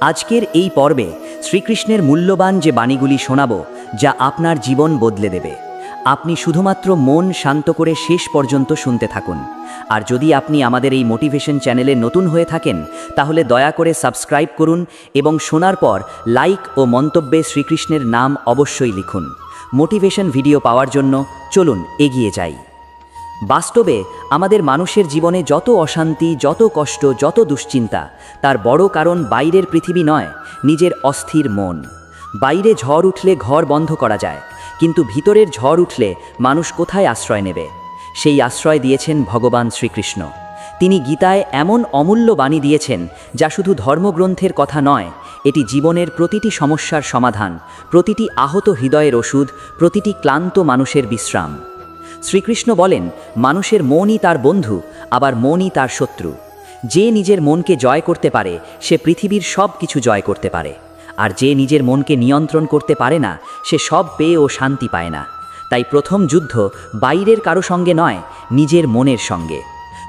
আজকের এই পর্বে শ্রীকৃষ্ণের মূল্যবান যে বাণীগুলি শোনাব, যা আপনার জীবন বদলে দেবে। আপনি শুধুমাত্র মন শান্ত করে শেষ পর্যন্ত শুনতে থাকুন। আর যদি আপনি আমাদের এই মোটিভেশন চ্যানেলে নতুন হয়ে থাকেন, তাহলে দয়া করে সাবস্ক্রাইব করুন এবং শোনার পর লাইক ও মন্তব্যে শ্রীকৃষ্ণের নাম অবশ্যই লিখুন। মোটিভেশন ভিডিও পাওয়ার জন্য চলুন এগিয়ে যাই। বাস্তবে আমাদের মানুষের জীবনে যত অশান্তি, যত কষ্ট, যত দুশ্চিন্তা, তার বড় কারণ বাইরের পৃথিবী নয়, নিজের অস্থির মন। বাইরে ঝড় উঠলে ঘর বন্ধ করা যায়, কিন্তু ভিতরের ঝড় উঠলে মানুষ কোথায় আশ্রয় নেবে? সেই আশ্রয় দিয়েছেন ভগবান শ্রীকৃষ্ণ। তিনি গীতায় এমন অমূল্য বাণী দিয়েছেন, যা শুধু ধর্মগ্রন্থের কথা নয়, এটি জীবনের প্রতিটি সমস্যার সমাধান, প্রতিটি আহত হৃদয়ের ওষুধ, প্রতিটি ক্লান্ত মানুষের বিশ্রাম। শ্রীকৃষ্ণ বলেন, মানুষের মনই তার বন্ধু, আবার মনই তার শত্রু। যে নিজের মনকে জয় করতে পারে, সে পৃথিবীর সব কিছু জয় করতে পারে। আর যে নিজের মনকে নিয়ন্ত্রণ করতে পারে না, সে সব পেয়েও শান্তি পায় না। তাই প্রথম যুদ্ধ বাইরের কারো সঙ্গে নয়, নিজের মনের সঙ্গে।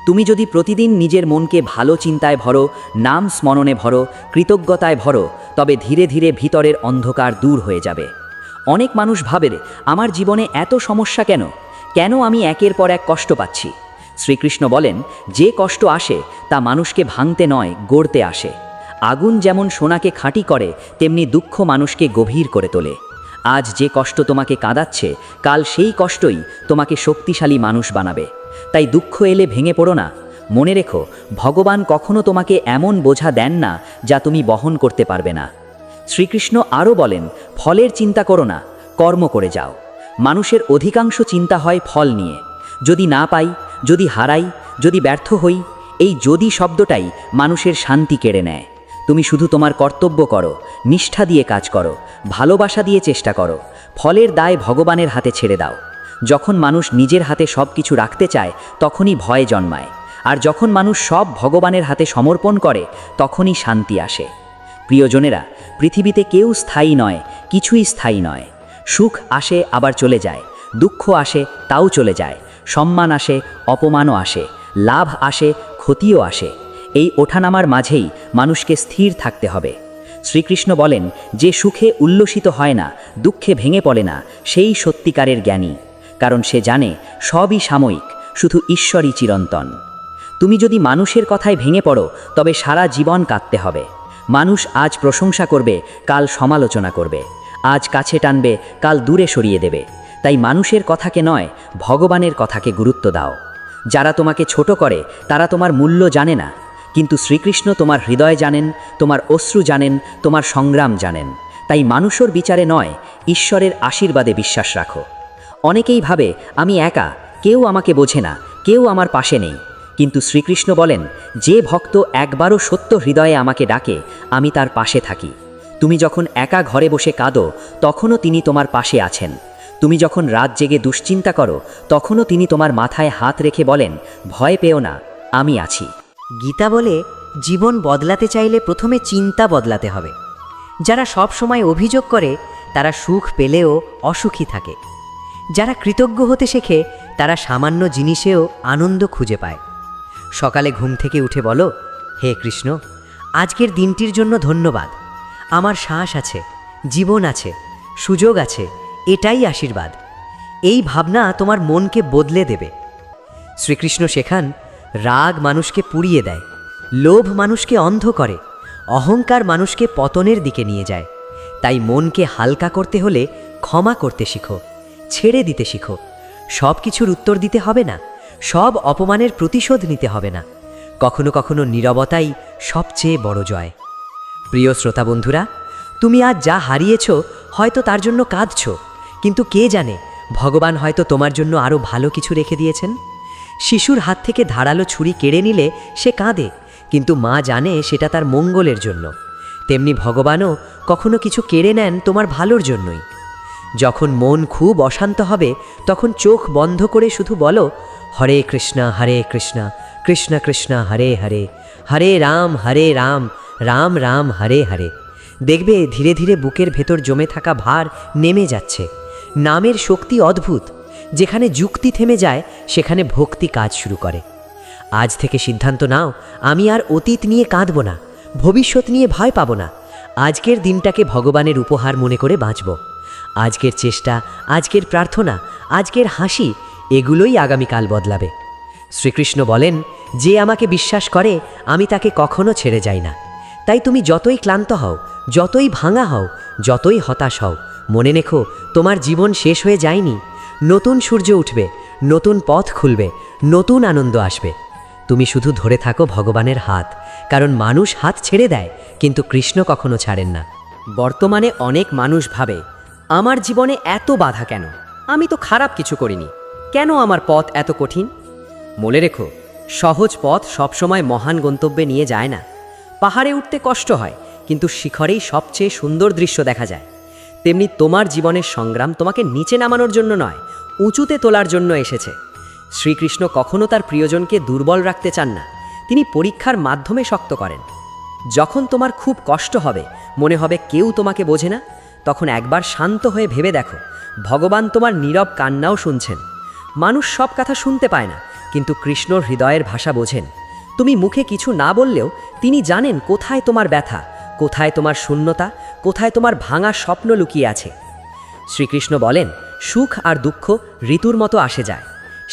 তুমি যদি প্রতিদিন নিজের মনকে ভালো চিন্তায় ভরো, নাম স্মরণে ভরো, কৃতজ্ঞতায় ভরো, তবে ধীরে ধীরে ভিতরের অন্ধকার দূর হয়ে যাবে। অনেক মানুষ ভাবে, আমার জীবনে এত সমস্যা কেন? কেন আমি একের পর এক কষ্ট পাচ্ছি? শ্রীকৃষ্ণ বলেন, যে কষ্ট আসে তা মানুষকে ভাঙতে নয়, গড়তে আসে। আগুন যেমন সোনাকে খাঁটি করে, তেমনি দুঃখ মানুষকে গভীর করে তোলে। আজ যে কষ্ট তোমাকে কাঁদাচ্ছে, কাল সেই কষ্টই তোমাকে শক্তিশালী মানুষ বানাবে। তাই দুঃখ এলে ভেঙে পড়ো না। মনে রেখো, ভগবান কখনো তোমাকে এমন বোঝা দেন না যা তুমি বহন করতে পারবে না। শ্রীকৃষ্ণ আরও বলেন, ফলের চিন্তা করো না, কর্ম করে যাও। মানুষের অধিকাংশ চিন্তা হয় ফল নিয়ে। যদি না পাই, যদি হারাই, যদি ব্যর্থ হই, এই যদি শব্দটাই মানুষের শান্তি কেড়ে নেয়। তুমি শুধু তোমার কর্তব্য করো, নিষ্ঠা দিয়ে কাজ করো, ভালোবাসা দিয়ে চেষ্টা করো। ফলের দায় ভগবানের হাতে ছেড়ে দাও। যখন মানুষ নিজের হাতে সব কিছু রাখতে চায়, তখনই ভয় জন্মায়। আর যখন মানুষ সব ভগবানের হাতে সমর্পণ করে, তখনই শান্তি আসে। প্রিয়জনেরা, পৃথিবীতে কেউ স্থায়ী নয়, কিছুই স্থায়ী নয়। সুখ আসে আবার চলে যায়, দুঃখ আসে তাও চলে যায়, সম্মান আসে, অপমানও আসে, লাভ আসে, ক্ষতিও আসে। এই ওঠানামার মাঝেই মানুষকে স্থির থাকতে হবে। শ্রীকৃষ্ণ বলেন, যে সুখে উল্লসিত হয় না, দুঃখে ভেঙে পড়ে না, সেই সত্যিকারের জ্ঞানী। কারণ সে জানে সবই সাময়িক, শুধু ঈশ্বরই চিরন্তন। তুমি যদি মানুষের কথায় ভেঙে পড়ো, তবে সারা জীবন কাঁদতে হবে। মানুষ আজ প্রশংসা করবে, কাল সমালোচনা করবে। আজ কাছে টানবে, কাল দূরে সরিয়ে দেবে। তাই মানুষের কথাকে নয়, ভগবানের কথাকে গুরুত্ব দাও। যারা তোমাকে ছোট করে, তারা তোমার মূল্য জানে না। কিন্তু শ্রীকৃষ্ণ তোমার হৃদয় জানেন, তোমার অশ্রু জানেন, তোমার সংগ্রাম জানেন। তাই মানুষের বিচারে নয়, ঈশ্বরের আশীর্বাদে বিশ্বাস রাখো। অনেকেই ভাবে, আমি একা, কেউ আমাকে বোঝে না, কেউ আমার পাশে নেই। কিন্তু শ্রীকৃষ্ণ বলেন, যে ভক্ত একবারও সত্য হৃদয়ে আমাকে ডাকে, আমি তার পাশে থাকি। তুমি যখন একা ঘরে বসে কাঁদো, তখনও তিনি তোমার পাশে আছেন। তুমি যখন রাত জেগে দুশ্চিন্তা করো, তখনও তিনি তোমার মাথায় হাত রেখে বলেন, ভয় পেও না, আমি আছি। গীতা বলে, জীবন বদলাতে চাইলে প্রথমে চিন্তা বদলাতে হবে। যারা সব সময় অভিযোগ করে, তারা সুখ পেলেও অসুখী থাকে। যারা কৃতজ্ঞ হতে শেখে, তারা সামান্য জিনিসেও আনন্দ খুঁজে পায়। সকালে ঘুম থেকে উঠে বলো, হে কৃষ্ণ, আজকের দিনটির জন্য ধন্যবাদ। আমার শ্বাস আছে, জীবন আছে, সুযোগ আছে, এটাই আশীর্বাদ। এই ভাবনা তোমার মনকে বদলে দেবে। শ্রীকৃষ্ণ শেখান, রাগ মানুষকে পুড়িয়ে দেয়, লোভ মানুষকে অন্ধ করে, অহংকার মানুষকে পতনের দিকে নিয়ে যায়। তাই মনকে হালকা করতে হলে ক্ষমা করতে শিখো, ছেড়ে দিতে শিখো। সব কিছুর উত্তর দিতে হবে না, সব অপমানের প্রতিশোধ নিতে হবে না। কখনো কখনো নীরবতাই সবচেয়ে বড় জয়। প্রিয় শ্রোতা বন্ধুরা, তুমি আজ যা হারিয়েছ, হয়তো তার জন্য কাঁদছ, কিন্তু কে জানে, ভগবান হয়তো তোমার জন্য আরও ভালো কিছু রেখে দিয়েছেন। শিশুর হাত থেকে ধারালো ছুরি কেড়ে নিলে সে কাঁদে, কিন্তু মা জানে সেটা তার মঙ্গলের জন্য। তেমনি ভগবানও কখনো কিছু কেড়ে নেন তোমার ভালোর জন্যই। যখন মন খুব অশান্ত হবে, তখন চোখ বন্ধ করে শুধু বলো, হরে কৃষ্ণ কৃষ্ণ কৃষ্ণ হরে হরে, হরে রাম রাম রাম হরে হরে। দেখবে ধীরে ধীরে বুকের ভেতর জমে থাকা ভার নেমে যাচ্ছে। নামের শক্তি অদ্ভুত। যেখানে যুক্তি থেমে যায়, সেখানে ভক্তি কাজ শুরু করে। আজ থেকে সিদ্ধান্ত নাও, আমি আর অতীত নিয়ে কাঁদব না, ভবিষ্যৎ নিয়ে ভয় পাব না। আজকের দিনটাকে ভগবানের উপহার মনে করে বাঁচব। আজকের চেষ্টা, আজকের প্রার্থনা, আজকের হাসি, এগুলোই আগামীকাল বদলাবে। শ্রীকৃষ্ণ বলেন, যে আমাকে বিশ্বাস করে আমি তাকে কখনো ছেড়ে যাই না। তাই তুমি যতই ক্লান্ত হও, যতই ভাঙা হও, যতই হতাশ হও, মনে রেখো তোমার জীবন শেষ হয়ে যায়নি। নতুন সূর্য উঠবে, নতুন পথ খুলবে, নতুন আনন্দ আসবে। তুমি শুধু ধরে থাকো ভগবানের হাত, কারণ মানুষ হাত ছেড়ে দেয়, কিন্তু কৃষ্ণ কখনো ছাড়েন না। বর্তমানে অনেক মানুষ ভাবে, আমার জীবনে এত বাধা কেন? আমি তো খারাপ কিছু করিনি, কেন আমার পথ এত কঠিন? মনে রেখো, সহজ পথ সবসময় মহান গন্তব্যে নিয়ে যায় না। পাহাড়ে উঠতে কষ্ট হয়, কিন্তু শিখরেই সবচেয়ে সুন্দর দৃশ্য দেখা যায়। তেমনি তোমার জীবনের সংগ্রাম তোমাকে নিচে নামানোর জন্য নয়, উঁচুতে তোলার জন্য এসেছে। শ্রীকৃষ্ণ কখনো তার প্রিয়জনকে দুর্বল রাখতে চান না, তিনি পরীক্ষার মাধ্যমে শক্ত করেন। যখন তোমার খুব কষ্ট হবে, মনে হবে কেউ তোমাকে বোঝে না, তখন একবার শান্ত হয়ে ভেবে দেখো, ভগবান তোমার নীরব কান্নাও শুনছেন। মানুষ সব কথা শুনতে পায় না, কিন্তু কৃষ্ণ হৃদয়ের ভাষা বোঝেন। তুমি মুখে কিছু না বললেও তিনি জানেন কোথায় তোমার ব্যথা, কোথায় তোমার শূন্যতা, কোথায় তোমার ভাঙা স্বপ্ন লুকিয়ে আছে। শ্রীকৃষ্ণ বলেন, সুখ আর দুঃখ ঋতুর মতো আসে যায়।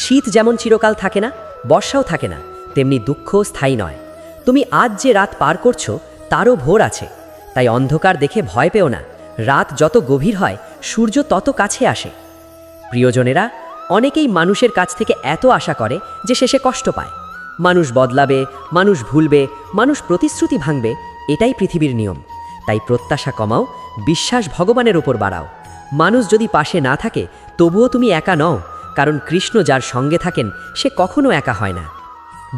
শীত যেমন চিরকাল থাকে না, বর্ষাও থাকে না, তেমনি দুঃখ স্থায়ী নয়। তুমি আজ যে রাত পার করছো, তারও ভোর আছে। তাই অন্ধকার দেখে ভয় পেও না, রাত যত গভীর হয় সূর্য তত কাছে আসে। প্রিয়জনেরা, অনেকেই মানুষের কাছ থেকে এত আশা করে যে শেষে কষ্ট পায়। মানুষ বদলাবে, মানুষ ভুলবে, মানুষ প্রতিশ্রুতি ভাঙবে, এটাই পৃথিবীর নিয়ম। তাই প্রত্যাশা কমাও, বিশ্বাস ভগবানের ওপর বাড়াও। মানুষ যদি পাশে না থাকে, তবুও তুমি একা নও, কারণ কৃষ্ণ যার সঙ্গে থাকেন সে কখনো একা হয় না।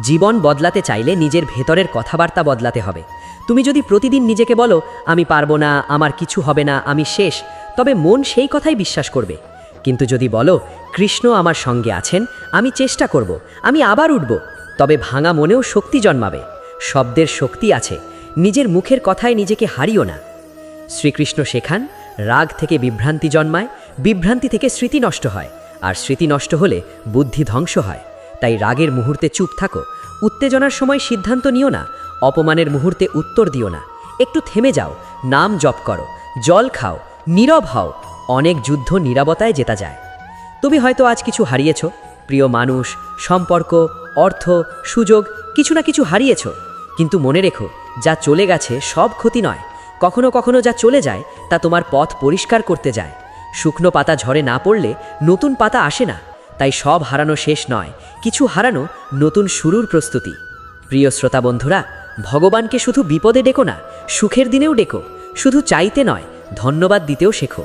জীবন বদলাতে চাইলে নিজের ভেতরের কথাবার্তা বদলাতে হবে। তুমি যদি প্রতিদিন নিজেকে বলো, আমি পারবো না, আমার কিছু হবে না, আমি শেষ, তবে মন সেই কথাই বিশ্বাস করবে। কিন্তু যদি বলো, কৃষ্ণ আমার সঙ্গে আছেন, আমি চেষ্টা করব, আমি আবার উঠব, তবে ভাঙা মনেও শক্তি জন্মাবে। শব্দের শক্তি আছে, নিজের মুখের কথায় নিজেকে হারিও না। শ্রীকৃষ্ণ শেখান, রাগ থেকে বিভ্রান্তি জন্মায়, বিভ্রান্তি থেকে স্মৃতি নষ্ট হয়, আর স্মৃতি নষ্ট হলে বুদ্ধি ধ্বংস হয়। তাই রাগের মুহূর্তে চুপ থাকো, উত্তেজনার সময় সিদ্ধান্ত নিও না, অপমানের মুহূর্তে উত্তর দিও না। একটু থেমে যাও, নাম জপ করো, জল খাও, নীরব হও। অনেক যুদ্ধ নীরবতায় জেতা যায়। তুমি হয়তো আজ কিছু হারিয়েছ, প্রিয় মানুষ, সম্পর্ক, অর্থ, সুযোগ, কিছু না কিছু হারিয়েছ। কিন্তু মনে রেখো, যা চলে গেছে সব ক্ষতি নয়। কখনো কখনো যা চলে যায় তা তোমার পথ পরিষ্কার করতে যায়। শুকনো পাতা ঝড়ে না পড়লে নতুন পাতা আসে না। তাই সব হারানো শেষ নয়, কিছু হারানো নতুন শুরুর প্রস্তুতি। প্রিয় শ্রোতা বন্ধুরা, ভগবানকে শুধু বিপদে ডেকো না, সুখের দিনেও ডেকো। শুধু চাইতে নয়, ধন্যবাদ দিতেও শেখো।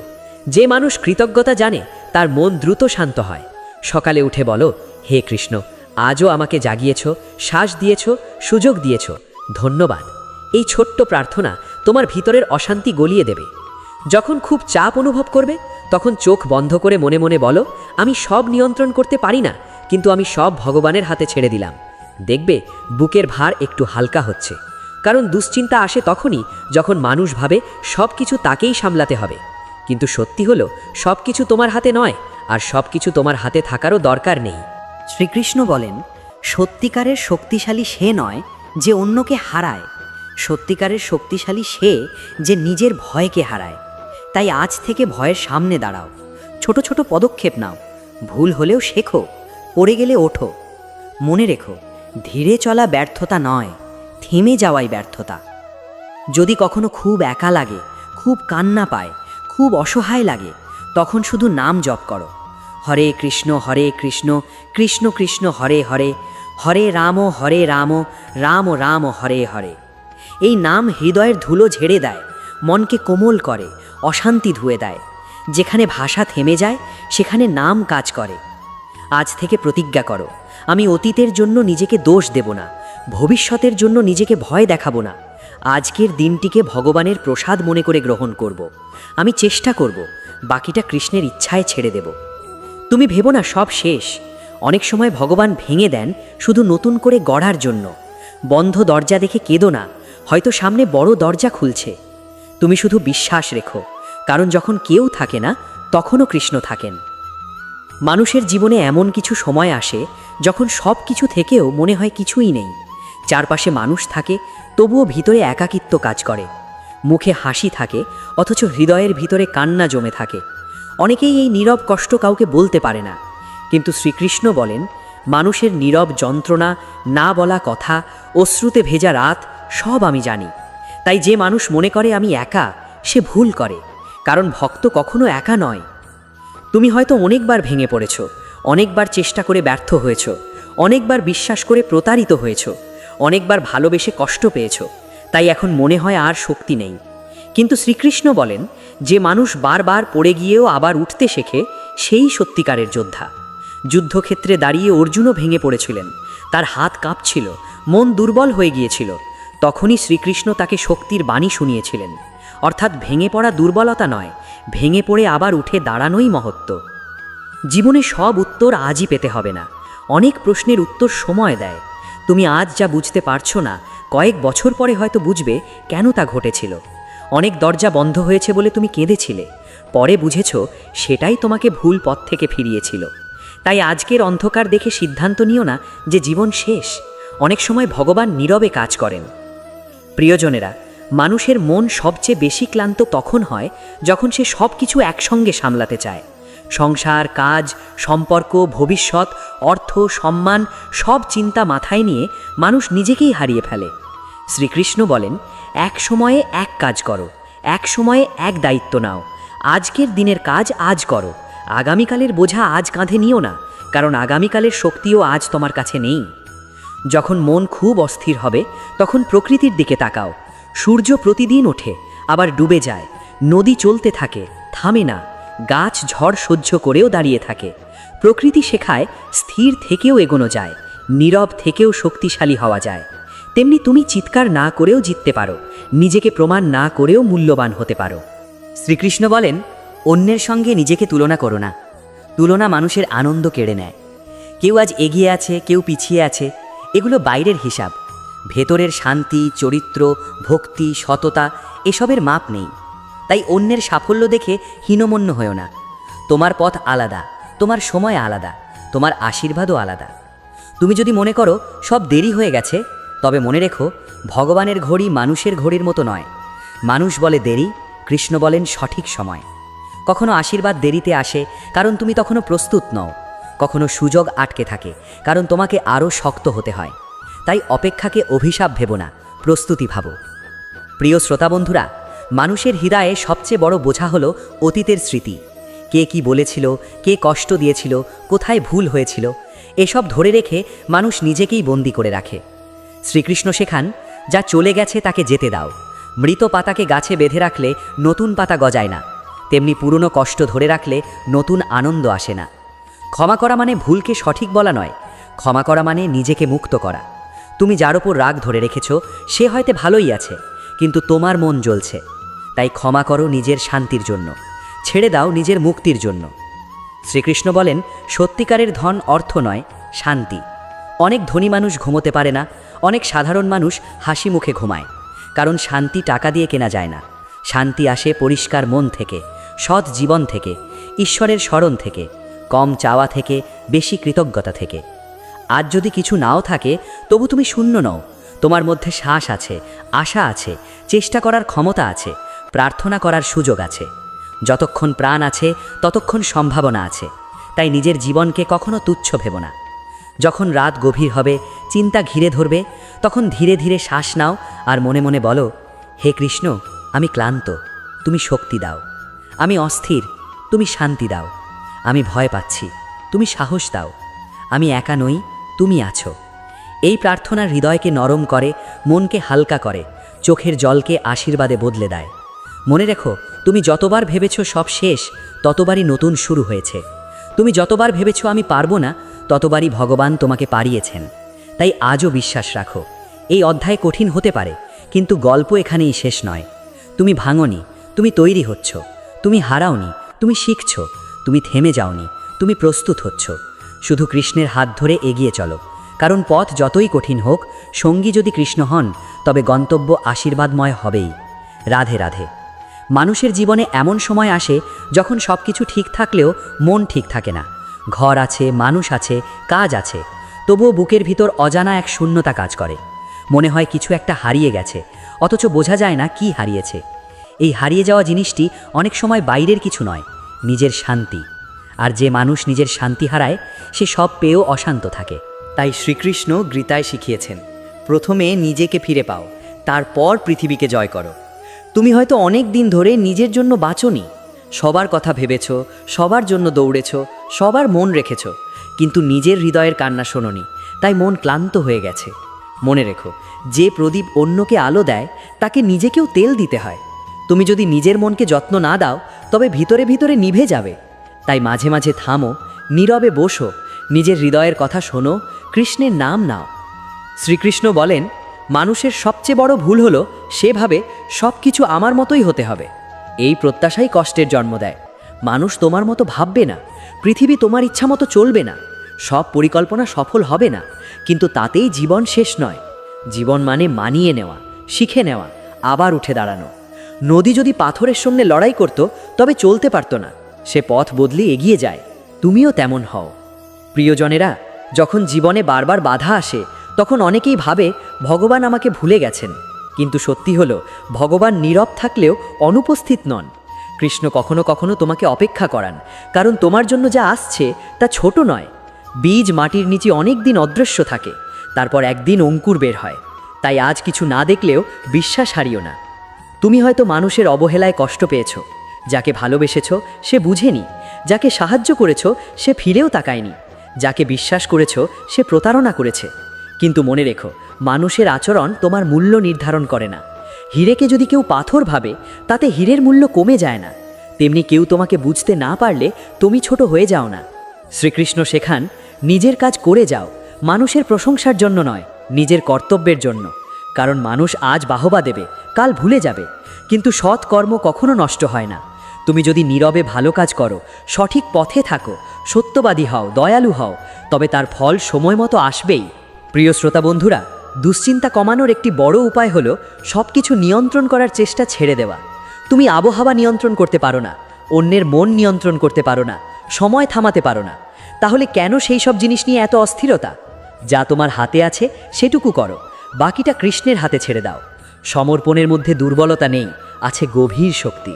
যে মানুষ কৃতজ্ঞতা জানে, তার মন দ্রুত শান্ত হয়। সকালে উঠে বলো, হে কৃষ্ণ, আজও আমাকে জাগিয়েছ, শ্বাস দিয়েছ, সুযোগ দিয়েছ, ধন্যবাদ। এই ছোট্ট প্রার্থনা তোমার ভিতরের অশান্তি গলিয়ে দেবে। যখন খুব চাপ অনুভব করবে, তখন চোখ বন্ধ করে মনে মনে বলো, আমি সব নিয়ন্ত্রণ করতে পারি না, কিন্তু আমি সব ভগবানের হাতে ছেড়ে দিলাম। দেখবে বুকের ভার একটু হালকা হচ্ছে। কারণ দুশ্চিন্তা আসে তখনই যখন মানুষ ভাবে সব কিছু তাকেই সামলাতে হবে। কিন্তু সত্যি হলো, সব কিছু তোমার হাতে নয়, আর সব কিছু তোমার হাতে থাকারও দরকার নেই। শ্রীকৃষ্ণ বলেন, সত্যিকারের শক্তিশালী সে নয় যে অন্যকে হারায়, সত্যিকারের শক্তিশালী সে যে নিজের ভয়কে হারায়। তাই আজ থেকে ভয়ের সামনে দাঁড়াও, ছোট ছোট পদক্ষেপ নাও, ভুল হলেও শেখো, পড়ে গেলে ওঠো। মনে রেখো, ধীরে চলা ব্যর্থতা নয়, থেমে যাওয়াই ব্যর্থতা। যদি কখনো খুব একা লাগে, খুব কান্না পায়, খুব অসহায় লাগে, তখন শুধু নাম জপ করো, হরে কৃষ্ণ কৃষ্ণ কৃষ্ণ হরে হরে, হরে রাম রাম রাম হরে হরে। এই নাম হৃদয়ের ধুলো ঝেড়ে দেয়, মনকে কোমল করে, অশান্তি ধুয়ে দেয়। যেখানে ভাষা থেমে যায়, সেখানে নাম কাজ করে। আজ থেকে প্রতিজ্ঞা করো, আমি অতীতের জন্য নিজেকে দোষ দেব না, ভবিষ্যতের জন্য নিজেকে ভয় দেখাবো না। আজকের দিনটিকে ভগবানের প্রসাদ মনে করে গ্রহণ করব। আমি চেষ্টা করব, বাকিটা কৃষ্ণের ইচ্ছায় ছেড়ে দেব। তুমি ভেবো না সব শেষ। অনেক সময় ভগবান ভেঙে দেন শুধু নতুন করে গড়ার জন্য। বন্ধ দরজা দেখে কেঁদো না, হয়তো সামনে বড় দরজা খুলছে। তুমি শুধু বিশ্বাস রেখো, কারণ যখন কেউ থাকে না, তখনও কৃষ্ণ থাকেন। মানুষের জীবনে এমন কিছু সময় আসে যখন সব কিছু থেকেও মনে হয় কিছুই নেই। চারপাশে মানুষ থাকে, তবুও ভিতরে একাকিত্ব কাজ করে। মুখে হাসি থাকে অথচ হৃদয়ের ভিতরে কান্না জমে থাকে। অনেকেই এই নীরব কষ্ট কাউকে বলতে পারে না, কিন্তু শ্রীকৃষ্ণ বলেন, মানুষের নীরব যন্ত্রণা, না বলা কথা, অশ্রুতে ভেজা রাত সব আমি জানি। তাই যে মানুষ মনে করে আমি একা, সে ভুল করে, কারণ ভক্ত কখনো একা নয়। তুমি হয়তো অনেকবার ভেঙে পড়েছ, অনেকবার চেষ্টা করে ব্যর্থ হয়েছ, অনেকবার বিশ্বাস করে প্রতারিত হয়েছ, অনেকবার ভালোবেসে কষ্ট পেয়েছ, তাই এখন মনে হয় আর শক্তি নেই। কিন্তু শ্রীকৃষ্ণ বলেন, যে মানুষ বারবার পড়ে গিয়েও আবার উঠতে শেখে, সেই সত্যিকারের যোদ্ধা। যুদ্ধক্ষেত্রে দাঁড়িয়ে অর্জুনও ভেঙে পড়েছিলেন, তার হাত কাঁপছিল, মন দুর্বল হয়ে গিয়েছিল। তখনই শ্রীকৃষ্ণ তাকে শক্তির বাণী শুনিয়েছিলেন। অর্থাৎ ভেঙে পড়া দুর্বলতা নয়, ভেঙে পড়ে আবার উঠে দাঁড়ানোই মহত্ব। জীবনে সব উত্তর আজই পেতে হবে না, অনেক প্রশ্নের উত্তর সময় দেয়। তুমি আজ যা বুঝতে পারছো না, কয়েক বছর পরে হয়তো বুঝবে কেন তা ঘটেছিল। অনেক দরজা বন্ধ হয়েছে বলে তুমি কেঁদেছিলে, পরে বুঝেছ সেটাই তোমাকে ভুল পথ থেকে ফিরিয়েছিল। তাই আজকের অন্ধকার দেখে সিদ্ধান্ত নিও না যে জীবন শেষ। অনেক সময় ভগবান নীরবে কাজ করেন। প্রিয়জনেরা, মানুষের মন সবচেয়ে বেশি ক্লান্ত তখন হয় যখন সে সব কিছু একসঙ্গে সামলাতে চায়। সংসার, কাজ, সম্পর্ক, ভবিষ্যৎ, অর্থ, সম্মান সব চিন্তা মাথায় নিয়ে মানুষ নিজেকেই হারিয়ে ফেলে। শ্রীকৃষ্ণ বলেন, এক সময়ে এক কাজ করো, এক সময়ে এক দায়িত্ব নাও। আজকের দিনের কাজ আজ করো, আগামীকালের বোঝা আজ কাঁধে নিও না, কারণ আগামীকালের শক্তিও আজ তোমার কাছে নেই। যখন মন খুব অস্থির হবে, তখন প্রকৃতির দিকে তাকাও। সূর্য প্রতিদিন ওঠে, আবার ডুবে যায়। নদী চলতে থাকে, থামে না। গাছ ঝড় সহ্য করেও দাঁড়িয়ে থাকে। প্রকৃতি শেখায় স্থির থেকেও এগোনো যায়, নীরব থেকেও শক্তিশালী হওয়া যায়। তেমনি তুমি চিৎকার না করেও জিততে পারো, নিজেকে প্রমাণ না করেও মূল্যবান হতে পারো। শ্রীকৃষ্ণ বলেন, অন্যের সঙ্গে নিজেকে তুলনা করো না। তুলনা মানুষের আনন্দ কেড়ে নেয়। কেউ আজ এগিয়ে আছে, কেউ পিছিয়ে আছে, এগুলো বাইরের হিসাব। ভেতরের শান্তি, চরিত্র, ভক্তি, সততা এসবের মাপ নেই। তাই অন্যের সাফল্য দেখে হীনমন্য হয়েও না। তোমার পথ আলাদা, তোমার সময় আলাদা, তোমার আশীর্বাদও আলাদা। তুমি যদি মনে করো সব দেরি হয়ে গেছে, তবে মনে রেখো, ভগবানের ঘড়ি মানুষের ঘড়ির মতো নয়। মানুষ বলে দেরি, কৃষ্ণ বলেন সঠিক সময়। কখনো আশীর্বাদ দেরিতে আসে, কারণ তুমি তখনও প্রস্তুত নও। কখনো সুযোগ আটকে থাকে, কারণ তোমাকে আরও শক্ত হতে হয়। তাই অপেক্ষাকে অভিশাপ ভেবো না, প্রস্তুতি ভাবো। প্রিয় শ্রোতা বন্ধুরা, মানুষের হৃদয়ে সবচেয়ে বড় বোঝা হলো অতীতের স্মৃতি। কে কি বলেছিল, কে কষ্ট দিয়েছিল, কোথায় ভুল হয়েছিল, এসব ধরে রেখে মানুষ নিজেকেই বন্দি করে রাখে। শ্রীকৃষ্ণ শেখান, যা চলে গেছে তাকে যেতে দাও। মৃত পাতাকে গাছে বেঁধে রাখলে নতুন পাতা গজায় না, তেমনি পুরনো কষ্ট ধরে রাখলে নতুন আনন্দ আসে না। ক্ষমা করা মানে ভুলকে সঠিক বলা নয়, ক্ষমা করা মানে নিজেকে মুক্ত করা। তুমি যার ওপর রাগ ধরে রেখেছ, সে হয়তো ভালোই আছে, কিন্তু তোমার মন জ্বলছে। তাই ক্ষমা করো নিজের শান্তির জন্য, ছেড়ে দাও নিজের মুক্তির জন্য। শ্রীকৃষ্ণ বলেন, সত্যিকারের ধন অর্থ নয়, শান্তি। অনেক ধনী মানুষ ঘুমোতে পারে না, অনেক সাধারণ মানুষ হাসি মুখে ঘুমায়, কারণ শান্তি টাকা দিয়ে কেনা যায় না। শান্তি আসে পরিষ্কার মন থেকে, সৎ জীবন থেকে, ঈশ্বরের স্মরণ থেকে, কম চাওয়া থেকে, বেশি কৃতজ্ঞতা থেকে। আজ যদি কিছু নাও থাকে, তবু তুমি শূন্য নও। তোমার মধ্যে শ্বাস আছে, আশা আছে, চেষ্টা করার ক্ষমতা আছে, প্রার্থনা করার সুযোগ আছে। যতক্ষণ প্রাণ আছে, ততক্ষণ সম্ভাবনা আছে। তাই নিজের জীবনকে কখনো তুচ্ছ ভেবো না। যখন রাত গভীর হবে, চিন্তা ঘিরে ধরবে, তখন ধীরে ধীরে শ্বাস নাও আর মনে মনে বলো, হে কৃষ্ণ, আমি ক্লান্ত, তুমি শক্তি দাও। আমি অস্থির, তুমি শান্তি দাও। আমি ভয় পাচ্ছি, তুমি সাহস দাও। আমি একা নই, তুমি আছো। এই প্রার্থনা হৃদয়কে নরম করে, মনকে হালকা করে, চোখের জলকে আশীর্বাদে বদলে দেয়। মনে রেখো, তুমি যতবার ভেবেছ সব শেষ, ততবারই নতুন শুরু হয়েছে। তুমি যতবার ভেবেছ আমি পারবো না, ততবারই ভগবান তোমাকে পারিয়েছেন। তাই আজও বিশ্বাস রাখো, এই অধ্যায় কঠিন হতে পারে, কিন্তু গল্প এখানেই শেষ নয়। তুমি ভাঙনি, তুমি তৈরি হচ্ছ। তুমি হারাওনি, তুমি শিখছ। তুমি থেমে যাওনি, তুমি প্রস্তুত হচ্ছ। শুধু কৃষ্ণের হাত ধরে এগিয়ে চলো, কারণ পথ যতই কঠিন হোক, সঙ্গী যদি কৃষ্ণ হন, তবে গন্তব্য আশীর্বাদময় হবেই। রাধে রাধে। মানুষের জীবনে এমন সময় আসে যখন সব কিছু ঠিক থাকলেও মন ঠিক থাকে না। ঘর আছে, মানুষ আছে, কাজ আছে, তবুও বুকের ভিতর অজানা এক শূন্যতা কাজ করে। মনে হয় কিছু একটা হারিয়ে গেছে, অথচ বোঝা যায় না কি হারিয়েছে। এই হারিয়ে যাওয়া জিনিসটি অনেক সময় বাইরের কিছু নয়, নিজের শান্তি। আর যে মানুষ নিজের শান্তি হারায় সে সব পেয়েও অশান্ত থাকে। তাই শ্রীকৃষ্ণ গীতায় শিখিয়েছেন, প্রথমে নিজেকে ফিরে পাও, তারপর পৃথিবীকে জয় করো। তুমি হয়তো অনেক দিন ধরে নিজের জন্য বাঁচোনি, সবার কথা ভেবেছ, সবার জন্য দৌড়েছ, সবার মন রেখেছ, কিন্তু নিজের হৃদয়ের কান্না শোনোনি, তাই মন ক্লান্ত হয়ে গেছে। মনে রেখো, যে প্রদীপ অন্যকে আলো দেয় তাকে নিজেকেও তেল দিতে হয়। তুমি যদি নিজের মনকে যত্ন না দাও তবে ভিতরে ভিতরে নিভে যাবে। তাই মাঝে মাঝে থামো, নীরবে বসো, নিজের হৃদয়ের কথা শোনো, কৃষ্ণের নাম নাও। শ্রীকৃষ্ণ বলেন, মানুষের সবচেয়ে বড় ভুল হলো সে ভাবে সব কিছু আমার মতোই হতে হবে। এই প্রত্যাশাই কষ্টের জন্ম দেয়। মানুষ তোমার মতো ভাববে না, পৃথিবী তোমার ইচ্ছা মতো চলবে না, সব পরিকল্পনা সফল হবে না, কিন্তু তাতেই জীবন শেষ নয়। জীবন মানে মানিয়ে নেওয়া, শিখে নেওয়া, আবার উঠে দাঁড়ানো। নদী যদি পাথরের সঙ্গে লড়াই করত তবে চলতে পারত না, সে পথ বদলে এগিয়ে যায়। তুমিও তেমন হও। প্রিয়জনেরা, যখন জীবনে বারবার বাধা আসে তখন অনেকেই ভাবে ভগবান আমাকে ভুলে গেছেন, কিন্তু সত্যি হলো ভগবান নীরব থাকলেও অনুপস্থিত নন। কৃষ্ণ কখনো কখনো তোমাকে অপেক্ষা করান, কারণ তোমার জন্য যা আসছে তা ছোট নয়। বীজ মাটির নিচে অনেক দিন অদৃশ্য থাকে, তারপর একদিন অঙ্কুর বের হয়। তাই আজ কিছু না দেখলেও বিশ্বাস হারিও না। তুমি হয়তো মানুষের অবহেলায় কষ্ট পেয়েছ, যাকে ভালোবেসেছ সে বুঝেনি, যাকে সাহায্য করেছ সে ফিরেও তাকায়নি, যাকে বিশ্বাস করেছ সে প্রতারণা করেছে। কিন্তু মনে রেখো, মানুষের আচরণ তোমার মূল্য নির্ধারণ করে না। হীরেকে যদি কেউ পাথর ভাবে তাতে হীরের মূল্য কমে যায় না, তেমনি কেউ তোমাকে বুঝতে না পারলে তুমি ছোট হয়ে যাও না। শ্রীকৃষ্ণ শেখান, নিজের কাজ করে যাও, মানুষের প্রশংসার জন্য নয়, নিজের কর্তব্যের জন্য। কারণ মানুষ আজ বাহবা দেবে, কাল ভুলে যাবে, কিন্তু সৎ কর্ম কখনো নষ্ট হয় না। তুমি যদি নীরবে ভালো কাজ করো, সঠিক পথে থাকো, সত্যবাদী হও, দয়ালু হও, তবে তার ফল সময় মতো আসবেই। প্রিয় শ্রোতা বন্ধুরা, দুশ্চিন্তা কমানোর একটি বড় উপায় হলো সব কিছু নিয়ন্ত্রণ করার চেষ্টা ছেড়ে দেওয়া। তুমি আবহাওয়া নিয়ন্ত্রণ করতে পারো না, অন্যের মন নিয়ন্ত্রণ করতে পারো না, সময় থামাতে পারো না, তাহলে কেন সেই সব জিনিস নিয়ে এত অস্থিরতা? যা তোমার হাতে আছে সেটুকু করো, বাকিটা কৃষ্ণের হাতে ছেড়ে দাও। সমর্পণের মধ্যে দুর্বলতা নেই, আছে গভীর শক্তি।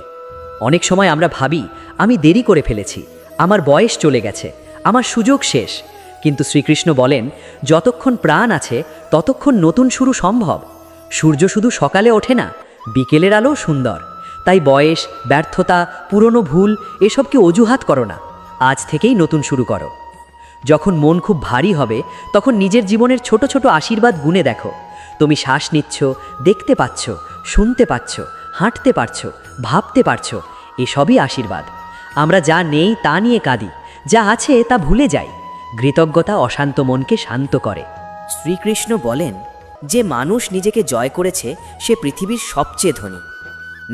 অনেক সময় আমরা ভাবি, আমি দেরি করে ফেলেছি, আমার বয়স চলে গেছে, আমার সুযোগ শেষ। কিন্তু শ্রীকৃষ্ণ বলেন, যতক্ষণ প্রাণ আছে ততক্ষণ নতুন শুরু সম্ভব। সূর্য শুধু সকালে ওঠে না, বিকেলের আলো সুন্দর। তাই বয়স, ব্যর্থতা, পুরনো ভুল এসবকে অজুহাত করো না, আজ থেকেই নতুন শুরু করো। যখন মন খুব ভারী হবে তখন নিজের জীবনের ছোট ছোট আশীর্বাদ গুণে দেখো। তুমি শ্বাস নিচ্ছ, দেখতে পাচ্ছ, শুনতে পাচ্ছ, হাঁটতে পারছো, ভাবতে পারছো, এসবই আশীর্বাদ। আমরা যা নেই তা নিয়ে কাঁদি, যা আছে তা ভুলে যাই। কৃতজ্ঞতা অশান্ত মনকে শান্ত করে। শ্রীকৃষ্ণ বলেন, যে মানুষ নিজেকে জয় করেছে সে পৃথিবীর সবচেয়ে ধনী।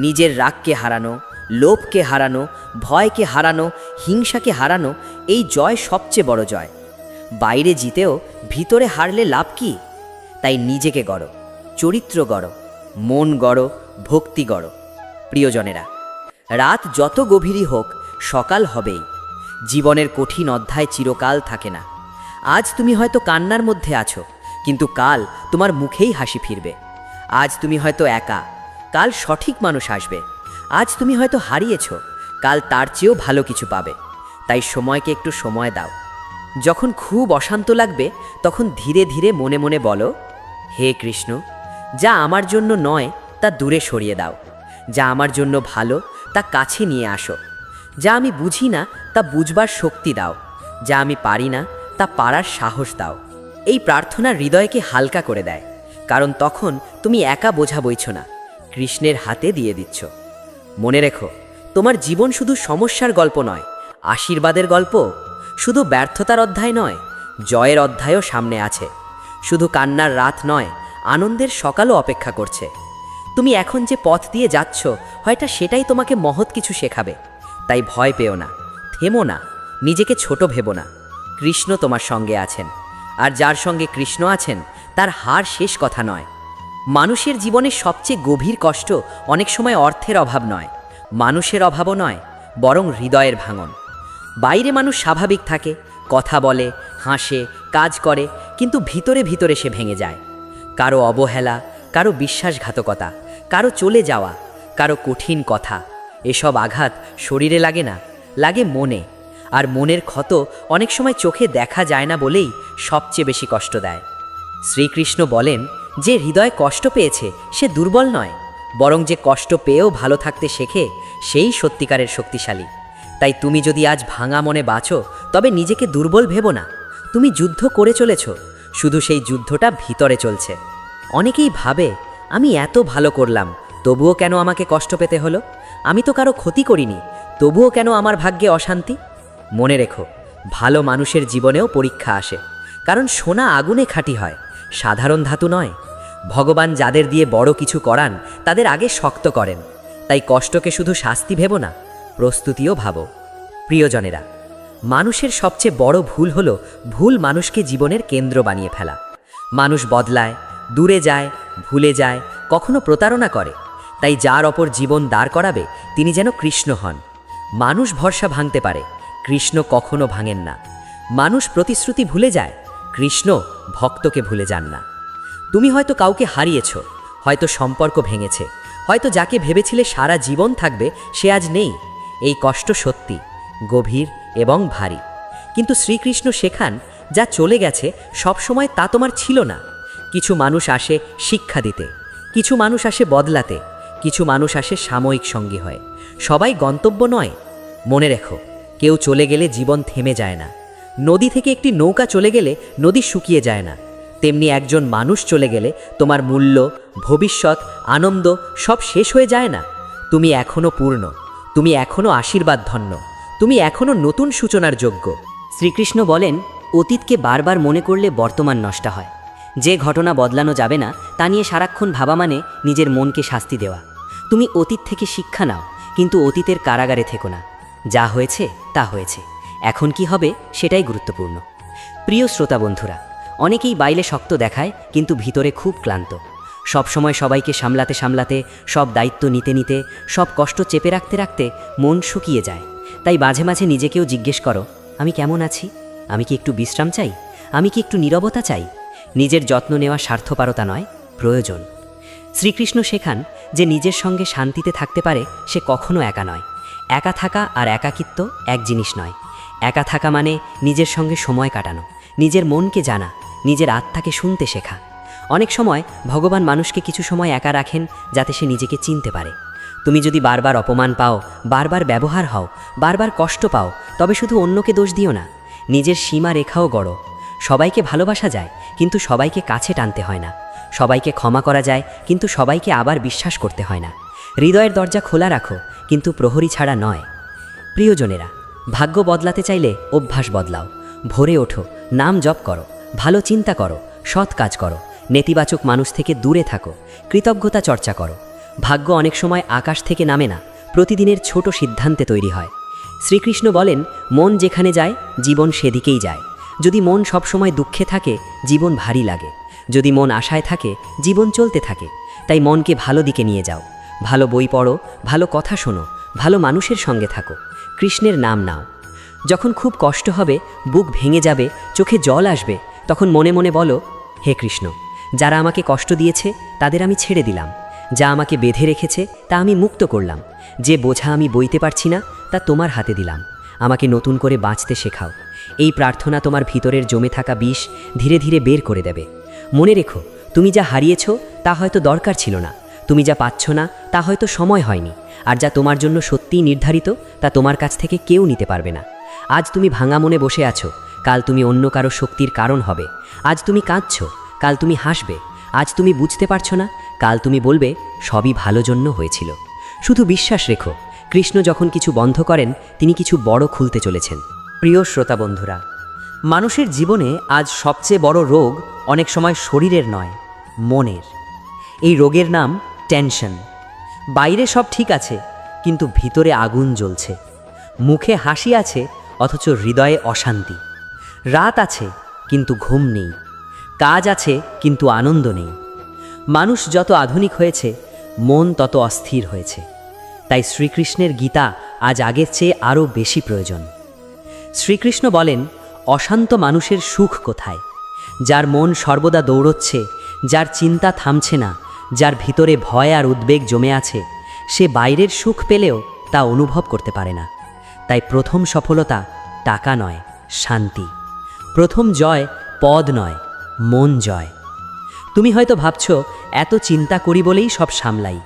নিজের রাগকে হারানো, লোভকে হারানো, ভয়কে হারানো, হিংসাকে হারানো, এই জয় সবচেয়ে বড় জয়। বাইরে জিতেও ভিতরে হারলে লাভ কি? তাই নিজেকে গড়ো, চরিত্র গড়ো, মন গড়ো, ভক্তি গড়ো। প্রিয়জনেরা, রাত যত গভীরই হোক সকাল হবেই। জীবনের কঠিন অধ্যায় চিরকাল থাকে না। আজ তুমি হয়তো কান্নার মধ্যে আছো, কিন্তু কাল তোমার মুখেই হাসি ফিরবে। আজ তুমি হয়তো একা, কাল সঠিক মানুষ আসবে। আজ তুমি হয়তো হারিয়েছো, কাল তার চেয়েও ভালো কিছু পাবে। তাই সময়কে একটু সময় দাও। যখন খুব অশান্ত লাগবে তখন ধীরে ধীরে মনে মনে বলো, হে কৃষ্ণ, যা আমার জন্য নয় তা দূরে সরিয়ে দাও, যা আমার জন্য ভালো তা কাছে নিয়ে আসো, যা আমি বুঝি না তা বুঝবার শক্তি দাও, যা আমি পারি না তা পারার সাহস দাও। এই প্রার্থনা হৃদয়কে হালকা করে দেয়, কারণ তখন তুমি একা বোঝা বইছো না, কৃষ্ণের হাতে দিয়ে দিচ্ছ। মনে রেখো, তোমার জীবন শুধু সমস্যার গল্প নয়, আশীর্বাদের গল্প। শুধু ব্যর্থতার অধ্যায় নয়, জয়ের অধ্যায়ও সামনে আছে। শুধু কান্নার রাত নয়, আনন্দের সকালও অপেক্ষা করছে। তুমি এখন যে পথ দিয়ে যাচ্ছ হয়তো সেটাই তোমাকে মহৎ কিছু শেখাবে। তাই ভয় পেও না, থেমো না, নিজেকে ছোট ভেবো না। কৃষ্ণ তোমার সঙ্গে আছেন, আর যার সঙ্গে কৃষ্ণ আছেন তার হার শেষ কথা নয়। মানুষের জীবনের সবচেয়ে গভীর কষ্ট অনেক সময় অর্থের অভাব নয়, মানুষের অভাবও নয়, বরং হৃদয়ের ভাঙন। বাইরে মানুষ স্বাভাবিক থাকে, কথা বলে, হাসে, কাজ করে, কিন্তু ভিতরে ভিতরে সে ভেঙে যায়। কারো অবহেলা, কারো বিশ্বাসঘাতকতা, কারো চলে যাওয়া, কারো কঠিন কথা, এসব আঘাত শরীরে লাগে না, লাগে মনে। আর মনের ক্ষত অনেক সময় চোখে দেখা যায় না বলেই সবচেয়ে বেশি কষ্ট দেয়। শ্রীকৃষ্ণ বলেন, যে হৃদয়ে কষ্ট পেয়েছে সে দুর্বল নয়, বরং যে কষ্ট পেয়েও ভালো থাকতে শেখে সেই সত্যিকারের শক্তিশালী। তাই তুমি যদি আজ ভাঙা মনে বাঁচো, তবে নিজেকে দুর্বল ভেবো না। তুমি যুদ্ধ করে চলেছ, শুধু সেই যুদ্ধটা ভিতরে চলছে। অনেকেই ভাবে, আমি এত ভালো করলাম, তবুও কেন আমাকে কষ্ট পেতে হলো? আমি তো কারো ক্ষতি করিনি, তবুও কেন আমার ভাগ্যে অশান্তি? মনে রেখো, ভালো মানুষের জীবনেও পরীক্ষা আসে, কারণ সোনা আগুনে খাঁটি হয়, সাধারণ ধাতু নয়। ভগবান যাদের দিয়ে বড় কিছু করান তাদের আগে শক্ত করেন। তাই কষ্টকে শুধু শাস্তি ভেবো না, প্রস্তুতিও ভাবো। প্রিয়জনেরা, মানুষের সবচেয়ে বড় ভুল হলো ভুল মানুষকে জীবনের কেন্দ্র বানিয়ে ফেলা। মানুষ বদলায়, দূরে যায়, ভুলে যায়, কখনো প্রতারণা করে। তাই যার ওপর জীবন দাঁড় করাবে তিনি যেন কৃষ্ণ হন। মানুষ ভরসা ভাঙতে পারে, কৃষ্ণ কখনো ভাঙেন না। মানুষ প্রতিশ্রুতি ভুলে যায়, কৃষ্ণ ভক্তকে ভুলে যান না। তুমি হয়তো কাউকে হারিয়েছ, হয়তো সম্পর্ক ভেঙেছে, হয়তো যাকে ভেবেছিলে সারা জীবন থাকবে সে আজ নেই। এই কষ্ট সত্যি, গভীর এবং ভারী। কিন্তু শ্রীকৃষ্ণ শেখান, যা চলে গেছে সবসময় তা তোমার ছিল না। কিছু মানুষ আসে শিক্ষা দিতে, কিছু মানুষ আসে বদলাতে, কিছু মানুষ আসে সাময়িক সঙ্গী হয়, সবাই গন্তব্য নয়। মনে রেখো, কেউ চলে গেলে জীবন থেমে যায় না। নদী থেকে একটি নৌকা চলে গেলে নদী শুকিয়ে যায় না। তেমনি একজন মানুষ চলে গেলে তোমার মূল্য, ভবিষ্যৎ, আনন্দ সব শেষ হয়ে যায় না। তুমি এখনো পূর্ণ, তুমি এখনো আশীর্বাদ ধন্য, তুমি এখনো নতুন সূচনার যোগ্য। শ্রীকৃষ্ণ বলেন, অতীতকে বারবার মনে করলে বর্তমান নষ্ট হয়। যে ঘটনা বদলানো যাবে না তা নিয়ে সারাক্ষণ ভাবা মানে নিজের মনকে শাস্তি দেওয়া। তুমি অতীত থেকে শিক্ষা নাও, কিন্তু অতীতের কারাগারে থেকো না। যা হয়েছে তা হয়েছে, এখন কি হবে সেটাই গুরুত্বপূর্ণ। প্রিয় শ্রোতা বন্ধুরা, অনেকেই বাইরে শক্ত দেখায় কিন্তু ভিতরে খুব ক্লান্ত। সবসময় সবাইকে সামলাতে সামলাতে, সব দায়িত্ব নিতে নিতে, সব কষ্ট চেপে রাখতে রাখতে মন শুকিয়ে যায়। তাই মাঝে মাঝে নিজেকেও জিজ্ঞেস করো, আমি কেমন আছি? আমি কি একটু বিশ্রাম চাই? আমি কি একটু নীরবতা চাই? নিজের যত্ন নেওয়া স্বার্থপরতা নয়, প্রয়োজন। শ্রীকৃষ্ণ শেখান, যে নিজের সঙ্গে শান্তিতে থাকতে পারে সে কখনো একা নয়। একা থাকা আর একাকিত্ব এক জিনিস নয়। একা থাকা মানে নিজের সঙ্গে সময় কাটানো, নিজের মনকে জানা, নিজের আত্মাকে শুনতে শেখা। অনেক সময় ভগবান মানুষকে কিছু সময় একা রাখেন যাতে সে নিজেকে চিনতে পারে। তুমি যদি বারবার অপমান পাও, বারবার ব্যবহার হও, বারবার কষ্ট পাও, তবে শুধু অন্যকে দোষ দিও না, নিজের সীমা রেখাও গড়ো। সবাইকে ভালোবাসা যায়, কিন্তু সবাইকে কাছে টানতে হয় না। সবাইকে ক্ষমা করা যায়, কিন্তু সবাইকে আবার বিশ্বাস করতে হয় না। হৃদয়ের দরজা খোলা রাখো, কিন্তু প্রহরী ছাড়া নয়। প্রিয়জনেরা, ভাগ্য বদলাতে চাইলে অভ্যাস বদলাও। ভোরে ওঠো, নাম জপ করো, ভালো চিন্তা করো, সৎ কাজ করো, নেতিবাচক মানুষ থেকে দূরে থাকো, কৃতজ্ঞতা চর্চা করো। ভাগ্য অনেক সময় আকাশ থেকে নামে না, প্রতিদিনের ছোট সিদ্ধান্তে তৈরি হয়। শ্রীকৃষ্ণ বলেন, মন যেখানে যায় জীবন সেদিকেই যায়। যদি মন সবসময় দুঃখে থাকে জীবন ভারী লাগে, যদি মন আশায় থাকে জীবন চলতে থাকে। তাই মনকে ভালো দিকে নিয়ে যাও, ভালো বই পড়ো, ভালো কথা শোনো, ভালো মানুষের সঙ্গে থাকো, কৃষ্ণের নাম নাও। যখন খুব কষ্ট হবে, বুক ভেঙে যাবে, চোখে জল আসবে, তখন মনে মনে বলো, হে কৃষ্ণ, যারা আমাকে কষ্ট দিয়েছে তাদের আমি ছেড়ে দিলাম, যা আমাকে বেঁধে রেখেছে তা আমি মুক্ত করলাম, যে বোঝা আমি বইতে পারছি না তা তোমার হাতে দিলাম, আমাকে নতুন করে বাঁচতে শেখাও। এই প্রার্থনা তোমার ভিতরের জমে থাকা বিষ ধীরে ধীরে বের করে দেবে। মনে রেখো, তুমি যা হারিয়েছ তা হয়তো দরকার ছিল না, তুমি যা পাচ্ছ না তা হয়তো সময় হয়নি, আর যা তোমার জন্য সত্যিই নির্ধারিত তা তোমার কাছ থেকে কেউ নিতে পারবে না। আজ তুমি ভাঙা মনে বসে আছো, কাল তুমি অন্য কারো শক্তির কারণ হবে। আজ তুমি কাঁদছো, কাল তুমি হাসবে। আজ তুমি বুঝতে পারছো না, কাল তুমি বলবে সবই ভালো জন্য হয়েছিল। শুধু বিশ্বাস রেখো, কৃষ্ণ যখন কিছু বন্ধ করেন তিনি কিছু বড় খুলতে চলেছেন। প্রিয় শ্রোতা বন্ধুরা, মানুষের জীবনে আজ সবচেয়ে বড় রোগ অনেক সময় শরীরের নয়, মনের। এই রোগের নাম টেনশন। বাইরে সব ঠিক আছে, কিন্তু ভিতরে আগুন জ্বলছে। মুখে হাসি আছে, অথচ হৃদয়ে অশান্তি। রাত আছে, কিন্তু ঘুম নেই। কাজ আছে, কিন্তু আনন্দ নেই। মানুষ যত আধুনিক হয়েছে, মন তত অস্থির হয়েছে। তাই শ্রীকৃষ্ণের গীতা আজ আগের চেয়ে আরও বেশি প্রয়োজন। শ্রীকৃষ্ণ বলেন, অশান্ত মানুষের সুখ কোথায়? যার মন সর্বদা দৌড়চ্ছে, যার চিন্তা থামছে না, যার ভিতরে ভয় আর উদ্বেগ জমে আছে সে বাইরের সুখ পেলেও তা অনুভব করতে পারে না। তাই প্রথম সফলতা টাকা নয়, শান্তি। প্রথম জয় পদ নয়, মন জয়। তুমি হয়তো ভাবছো এত চিন্তা করি বলেই সব সামলাই,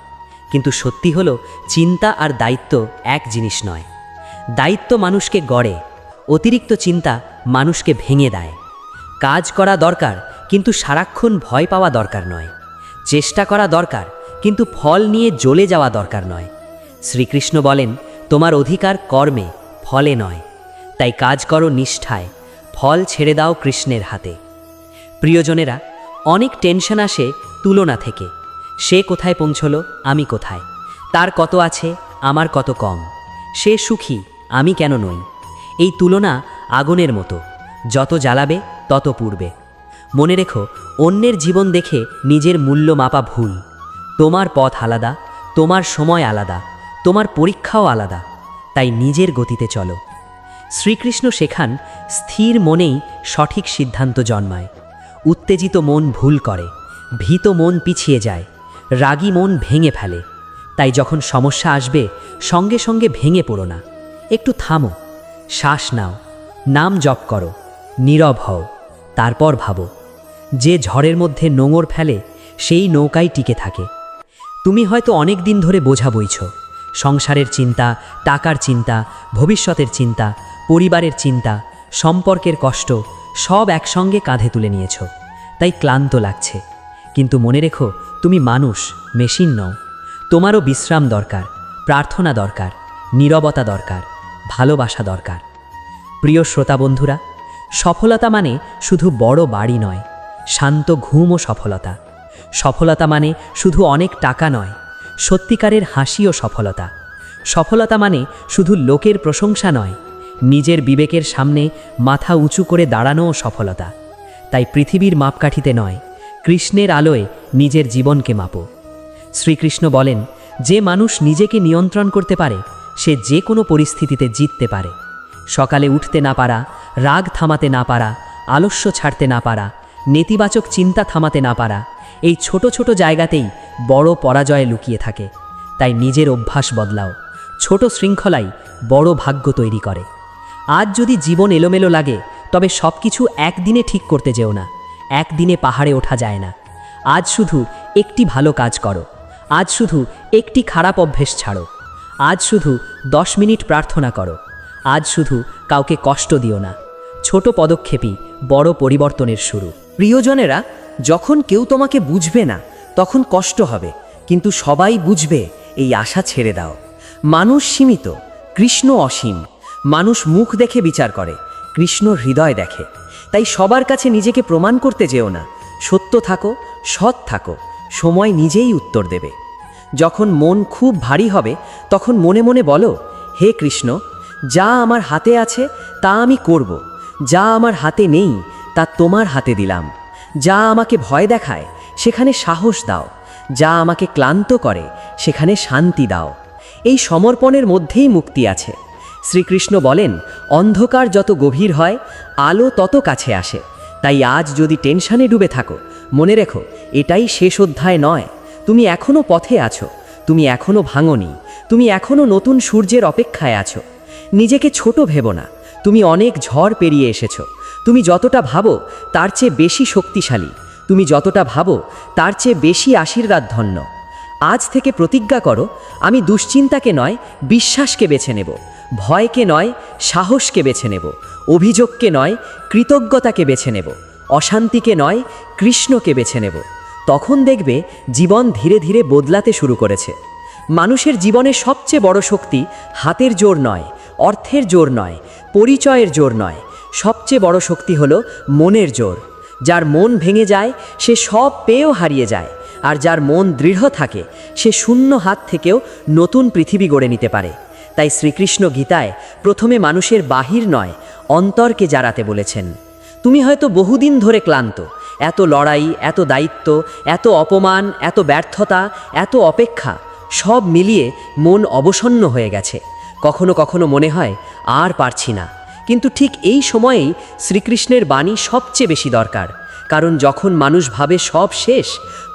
কিন্তু সত্যি হলো চিন্তা আর দায়িত্ব এক জিনিস নয়। দায়িত্ব মানুষকে গড়ে, অতিরিক্ত চিন্তা মানুষকে ভেঙে দেয়। কাজ করা দরকার, কিন্তু সারাক্ষণ ভয় পাওয়া দরকার নয়। চেষ্টা করা দরকার, কিন্তু ফল নিয়ে জ্বলে যাওয়া দরকার নয়। শ্রীকৃষ্ণ বলেন, তোমার অধিকার কর্মে, ফলে নয়। তাই কাজ করো নিষ্ঠায়, ফল ছেড়ে দাও কৃষ্ণের হাতে। প্রিয়জনেরা, অনেক টেনশন আসে তুলনা থেকে। সে কোথায় পৌঁছলো, আমি কোথায়? তার কত আছে, আমার কত কম? সে সুখী, আমি কেন নই? এই তুলনা আগুনের মতো, যত জ্বালাবে তত পুড়বে। মনে রেখো, অন্যের জীবন দেখে নিজের মূল্য মাপা ভুল। তোমার পথ আলাদা, তোমার সময় আলাদা, তোমার পরীক্ষাও আলাদা। তাই নিজের গতিতে চলো। শ্রীকৃষ্ণ শেখান, স্থির মনেই সঠিক সিদ্ধান্ত জন্মায়। উত্তেজিত মন ভুল করে, ভীত মন পিছিয়ে যায়, রাগী মন ভেঙে ফেলে। তাই যখন সমস্যা আসবে সঙ্গে সঙ্গে ভেঙে পড়ো না, একটু থামো, শ্বাস নাও, নাম জপ করো, নীরব হও, তারপর ভাবো। যে ঝড়ের মধ্যে নোঙর ফেলে সেই নৌকায় টিকে থাকে। তুমি হয়তো অনেক দিন ধরে বোঝা বইছ, সংসারের চিন্তা, টাকার চিন্তা, ভবিষ্যতের চিন্তা, পরিবারের চিন্তা, সম্পর্কের কষ্ট সব একসঙ্গে কাঁধে তুলে নিয়েছ। তাই ক্লান্ত লাগছে। কিন্তু মনে রেখো, তুমি মানুষ, মেশিন নও। তোমারও বিশ্রাম দরকার, প্রার্থনা দরকার, নীরবতা দরকার, ভালোবাসা দরকার। প্রিয় শ্রোতা বন্ধুরা, সফলতা মানে শুধু বড় বাড়ি নয়, শান্ত ঘুমও সফলতা। সফলতা মানে শুধু অনেক টাকা নয়, সত্যিকারের হাসিও সফলতা। সফলতা মানে শুধু লোকের প্রশংসা নয়, নিজের বিবেকের সামনে মাথা উঁচু করে দাঁড়ানোও সফলতা। তাই পৃথিবীর মাপকাঠিতে নয়, কৃষ্ণের আলোয় নিজের জীবনকে মাপো। শ্রীকৃষ্ণ বলেন, যে মানুষ নিজেকে নিয়ন্ত্রণ করতে পারে সে যে কোনো পরিস্থিতিতে জিততে পারে। সকালে উঠতে না পারা, রাগ থামাতে না পারা, আলস্য ছাড়তে না পারা, নেতিবাচক চিন্তা থামাতে না পারা, এই ছোট ছোট জায়গাতেই বড় পরাজয় লুকিয়ে থাকে। তাই নিজের অভ্যাস বদলাও। ছোট শৃঙ্খলাই বড় ভাগ্য তৈরি করে। আজ যদি জীবন এলোমেলো লাগে, তবে সব কিছু একদিনে ঠিক করতে যেও না। একদিনে পাহাড়ে ওঠা যায় না। আজ শুধু একটি ভালো কাজ করো, আজ শুধু একটি খারাপ অভ্যেস ছাড়ো, আজ শুধু 10 মিনিট প্রার্থনা করো, আজ শুধু কাউকে কষ্ট দিও না। ছোট পদক্ষেপই বড় পরিবর্তনের শুরু। প্রিয়জনেরা, যখন কেউ তোমাকে বুঝবে না তখন কষ্ট হবে, কিন্তু সবাই বুঝবে, এই আশা ছেড়ে দাও। মানুষ সীমিত, কৃষ্ণ অসীম। মানুষ মুখ দেখে বিচার করে, কৃষ্ণ হৃদয় দেখে। তাই সবার কাছে নিজেকে প্রমাণ করতে যেও না। সত্য থাকো, সৎ থাকো, সময় নিজেই উত্তর দেবে। যখন মন খুব ভারী হবে তখন মনে মনে বলো, হে কৃষ্ণ, যা আমার হাতে আছে তা আমি করব। যা আমার হাতে নেই তা তোমার হাতে দিলাম। যা আমাকে ভয় দেখায় সেখানে সাহস দাও, যা আমাকে ক্লান্ত করে সেখানে শান্তি দাও। এই সমর্পণের মধ্যেই মুক্তি আছে। শ্রীকৃষ্ণ বলেন, অন্ধকার যত গভীর হয় আলো তত কাছে আসে। তাই আজ যদি টেনশনে ডুবে থাকো, মনে রেখো, এটাই শেষ অধ্যায় নয়। তুমি এখনো পথে আছো, তুমি এখনো ভাঙনি, তুমি এখনো নতুন সূর্যের অপেক্ষায় আছো। নিজেকে ছোট ভেবো না, তুমি অনেক ঝড় পেরিয়ে এসেছো। তুমি যতটা ভাবো তার চেয়ে বেশি শক্তিশালী, তুমি যতটা ভাবো তার চেয়ে বেশি আশীর্বাদ ধন্য। আজ থেকে প্রতিজ্ঞা করো, আমি দুশ্চিন্তাকে নয় বিশ্বাসকে বেছে নেব, ভয়কে নয় সাহসকে বেছে নেব, অভিযোগকে নয় কৃতজ্ঞতাকে বেছে নেব, অশান্তিকে নয় কৃষ্ণকে বেছে নেব। তখন দেখবে জীবন ধীরে ধীরে বদলাতে শুরু করেছে। মানুষের জীবনে সবচেয়ে বড় শক্তি হাতের জোর নয়, অর্থের জোর নয়, পরিচয়ের জোর নয়। সবচেয়ে বড় শক্তি হলো মনের জোর। যার মন ভেঙে যায় সে সব পেয়েও হারিয়ে যায়, আর যার মন দৃঢ় থাকে সে শূন্য হাত থেকেও নতুন পৃথিবী গড়ে নিতে পারে। তাই শ্রীকৃষ্ণ গীতায় প্রথমে মানুষের বাহির নয়, অন্তরকে জারাতে বলেছেন। তুমি হয়তো বহুদিন ধরে ক্লান্ত, এত লড়াই, এত দায়িত্ব, এত অপমান, এত ব্যর্থতা, এত অপেক্ষা, সব মিলিয়ে মন অবসন্ন হয়ে গেছে। কখনো কখনো মনে হয় আর পারছি না। কিন্তু ঠিক এই সময়েই শ্রীকৃষ্ণের বাণী সবচেয়ে বেশি দরকার। কারণ যখন মানুষ ভাবে সব শেষ,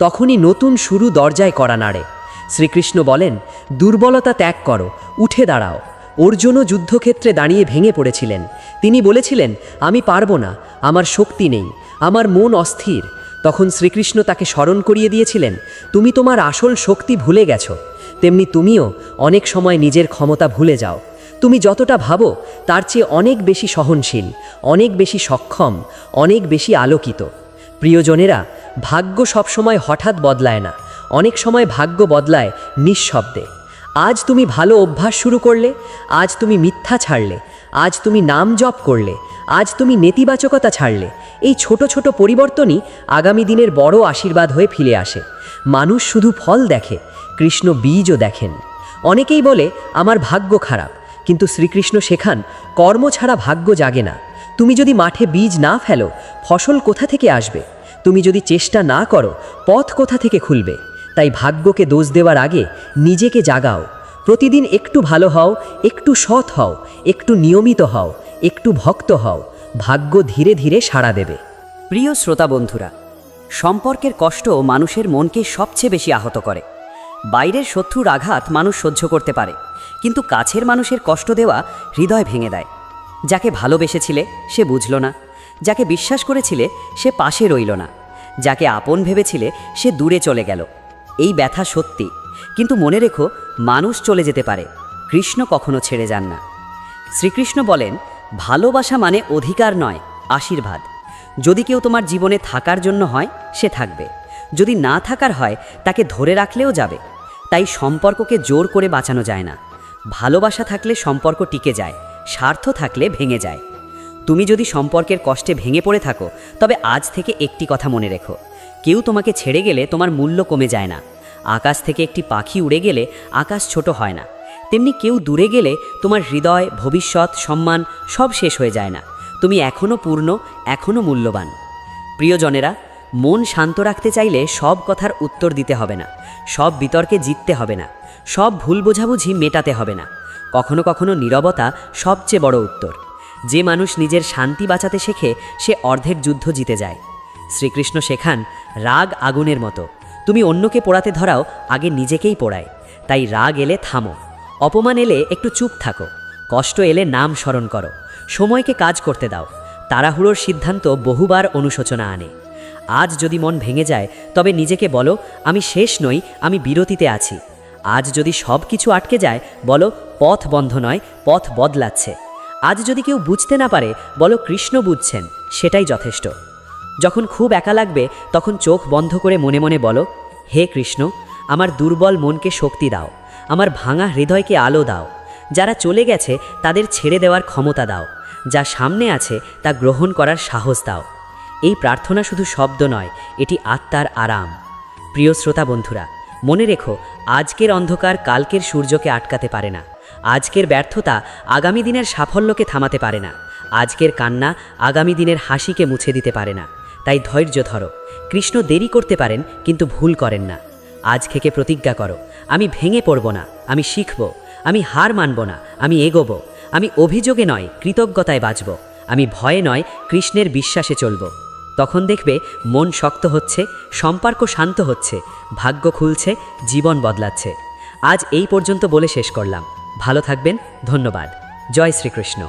তখনই নতুন শুরু দরজায় করা নাড়ে। শ্রীকৃষ্ণ বলেন, দুর্বলতা ত্যাগ করো, উঠে দাঁড়াও। অর্জুনও যুদ্ধক্ষেত্রে দাঁড়িয়ে ভেঙে পড়েছিলেন। তিনি বলেছিলেন, আমি পারবো না, আমার শক্তি নেই, আমার মন অস্থির। তখন শ্রীকৃষ্ণ তাকে স্মরণ করিয়ে দিয়েছিলেন, তুমি তোমার আসল শক্তি ভুলে গেছো। তেমনি তুমিও অনেক সময় নিজের ক্ষমতা ভুলে যাও। তুমি যতটা ভাবো তার চেয়ে অনেক বেশি সহনশীল, অনেক বেশি সক্ষম, অনেক বেশি আলোকিত। প্রিয়জনেরা, ভাগ্য সবসময় হঠাৎ বদলায় না, অনেক সময় ভাগ্য বদলায় নিঃশব্দে। আজ তুমি ভালো অভ্যাস শুরু করলে, আজ তুমি মিথ্যা ছাড়লে, আজ তুমি নাম জপ করলে, আজ তুমি নেতিবাচকতা ছাড়লে, এই ছোট ছোট পরিবর্তনই আগামী দিনের বড় আশীর্বাদ হয়ে ফিরে আসে। মানুষ শুধু ফল দেখে, কৃষ্ণ বীজও দেখেন। অনেকেই বলে আমার ভাগ্য খারাপ, কিন্তু শ্রীকৃষ্ণ শেখান কর্ম ছাড়া ভাগ্য জাগে না। তুমি যদি মাঠে বীজ না ফেলো, ফসল কোথা থেকে আসবে? তুমি যদি চেষ্টা না করো, পথ কোথা থেকে খুলবে? তাই ভাগ্যকে দোষ দেওয়ার আগে নিজেকে জাগাও। প্রতিদিন একটু ভালো হও, একটু সৎ হও, একটু নিয়মিত হও, একটু ভক্ত হও। ভাগ্য ধীরে ধীরে সাড়া দেবে। প্রিয় শ্রোতা বন্ধুরা, সম্পর্কের কষ্ট মানুষের মনকে সবচেয়ে বেশি আহত করে। বাইরের শত্রুর আঘাত মানুষ সহ্য করতে পারে, কিন্তু কাছের মানুষের কষ্ট দেওয়া হৃদয় ভেঙে দেয়। যাকে ভালোবেসেছিলে সে বুঝল না, যাকে বিশ্বাস করেছিলে সে পাশে রইল না, যাকে আপন ভেবেছিলে সে দূরে চলে গেল। এই ব্যথা সত্যি, কিন্তু মনে রেখো, মানুষ চলে যেতে পারে, কৃষ্ণ কখনো ছেড়ে যান না। শ্রীকৃষ্ণ বলেন, ভালোবাসা মানে অধিকার নয়, আশীর্বাদ। যদি কেউ তোমার জীবনে থাকার জন্য হয়, সে থাকবে। যদি না থাকার হয়, তাকে ধরে রাখলেও যাবে। তাই সম্পর্ককে জোর করে বাঁচানো যায় না। ভালোবাসা থাকলে সম্পর্ক টিকে যায়, স্বার্থ থাকলে ভেঙে যায়। তুমি যদি সম্পর্কের কষ্টে ভেঙে পড়ে থাকো, তবে আজ থেকে একটি কথা মনে রেখো, কেউ তোমাকে ছেড়ে গেলে তোমার মূল্য কমে যায় না। আকাশ থেকে একটি পাখি উড়ে গেলে আকাশ ছোট হয় না, তেমনি কেউ দূরে গেলে তোমার হৃদয়, ভবিষ্যৎ, সম্মান সব শেষ হয়ে যায় না। তুমি এখনও পূর্ণ, এখনও মূল্যবান। প্রিয়জনেরা, মন শান্ত রাখতে চাইলে সব কথার উত্তর দিতে হবে না, সব বিতর্কে জিততে হবে না, সব ভুল বোঝাবুঝি মেটাতে হবে না। কখনো কখনো নীরবতা সবচেয়ে বড় উত্তর। যে মানুষ নিজের শান্তি বাঁচাতে শেখে, সে অর্ধেক যুদ্ধ জিতে যায়। শ্রীকৃষ্ণ শেখান, রাগ আগুনের মতো, তুমি অন্যকে পোড়াতে ধরাও, আগে নিজেকেই পোড়ায়। তাই রাগ এলে থামো, অপমান এলে একটু চুপ থাকো, কষ্ট এলে নাম স্মরণ করো, সময়কে কাজ করতে দাও। তাড়াহুড়োর সিদ্ধান্ত বহুবার অনুশোচনা আনে। আজ যদি মন ভেঙে যায়, তবে নিজেকে বলো, আমি শেষ নই, আমি বিরতিতে আছি। আজ যদি সব কিছু আটকে যায়, বলো, পথ বন্ধ নয়, পথ বদলাচ্ছে। আজ যদি কেউ বুঝতে না পারে, বলো, কৃষ্ণ বুঝছেন, সেটাই যথেষ্ট। যখন খুব একা লাগবে, তখন চোখ বন্ধ করে মনে মনে বলো, হে কৃষ্ণ, আমার দুর্বল মনকে শক্তি দাও, আমার ভাঙা হৃদয়কে আলো দাও। যারা চলে গেছে তাদের ছেড়ে দেওয়ার ক্ষমতা দাও, যা সামনে আছে তা গ্রহণ করার সাহস দাও। এই প্রার্থনা শুধু শব্দ নয়, এটি আত্মার আরাম। প্রিয় শ্রোতা বন্ধুরা, মনে রেখো, আজকের অন্ধকার কালকের সূর্যকে আটকাতে পারে না, আজকের ব্যর্থতা আগামী দিনের সাফল্যকে থামাতে পারে না, আজকের কান্না আগামী দিনের হাসিকে মুছে দিতে পারে না। তাই ধৈর্য ধরো। কৃষ্ণ দেরি করতে পারেন, কিন্তু ভুল করেন না। আজ থেকে প্রতিজ্ঞা করো, আমি ভেঙে পড়ব না, আমি শিখব, আমি হার মানব না, আমি এগোবো, আমি অভিযোগে নয় কৃতজ্ঞতায় বাঁচব, আমি ভয়ে নয় কৃষ্ণের বিশ্বাসে চলব। তখন দেখবে মন শক্ত হচ্ছে, সম্পর্ক শান্ত হচ্ছে, ভাগ্য খুলছে, জীবন বদলাচ্ছে। আজ এই পর্যন্ত বলে শেষ করলাম। ভালো থাকবেন, ধন্যবাদ। জয় শ্রীকৃষ্ণ।